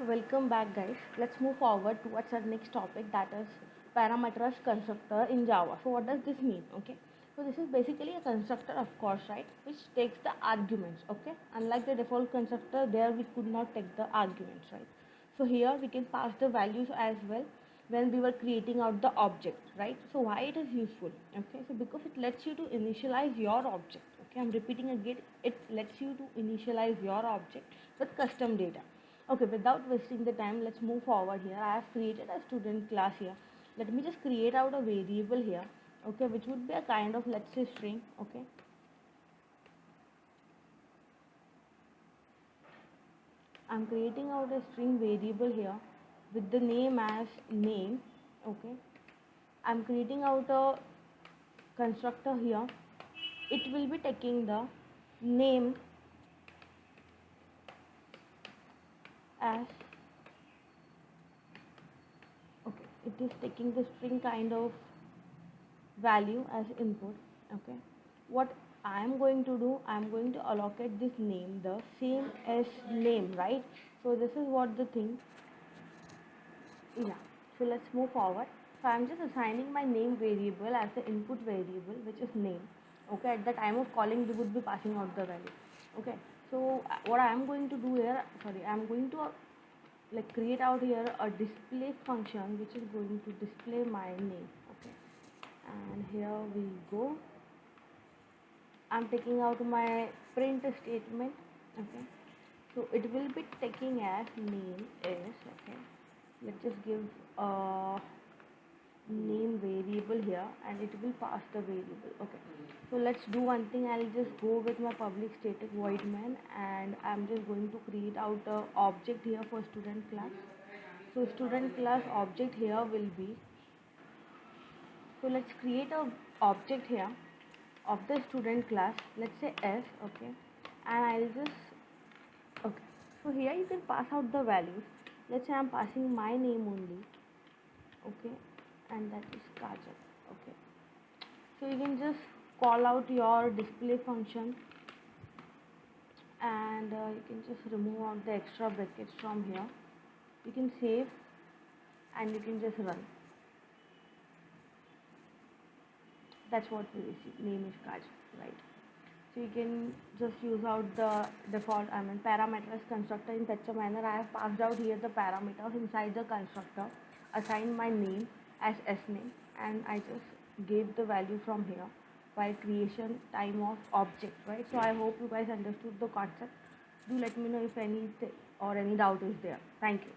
So welcome back guys. Let's move forward towards our next topic, that is parameterized constructor in Java. So what does this mean? Okay. So this is basically a constructor, of course, right, which takes the arguments. Okay. Unlike the default constructor, there we could not take the arguments, right? So here we can pass the values as well when we were creating out the object, right? So why it is useful? Okay. So because it lets you to initialize your object. Okay. I'm repeating again. It lets you to initialize your object with custom data. Okay, without wasting the time, let's move forward here. I have created a student class here. Let me just create out a variable here, okay, which would be a kind of, let's say, string. Okay, I'm creating out a string variable here with the name as name. Okay, I'm creating out a constructor here. It will be taking the name as, okay, it is taking the string kind of value as input. Okay, what I am going to do, I am going to allocate this name the same as name, right? So this is what the thing. Yeah, so let's move forward. So I'm just assigning my name variable as the input variable, which is name. Okay, at the time of calling we would be passing out the value. Okay, so what I am going to do here, sorry, I'm going to like create out here a display function which is going to display my name. Okay, and here we go. I'm taking out my print statement. Okay, so it will be taking as name is, okay, let's just give a name variable here and it will pass the variable. Okay, so let's do one thing. I'll just go with my public static void main and I'm just going to create out a object here for student class. So student class object here will be, so let's create a object here of the student class, let's say s. Okay, and I'll just, okay, so here you can pass out the values. Let's say I'm passing my name only. Okay, and that is Kajal. Okay, so you can just call out your display function and you can just remove out the extra brackets from here. You can save and you can just run. That's what we receive. Name is Kaj, right? So you can just use out the default, I mean, parameterized constructor in such a manner. I have passed out here the parameters inside the constructor, assigned my name as s name, and I just gave the value from here while creation time of object, right? So I hope you guys understood the concept. Do let me know if any or any doubt is there. Thank you.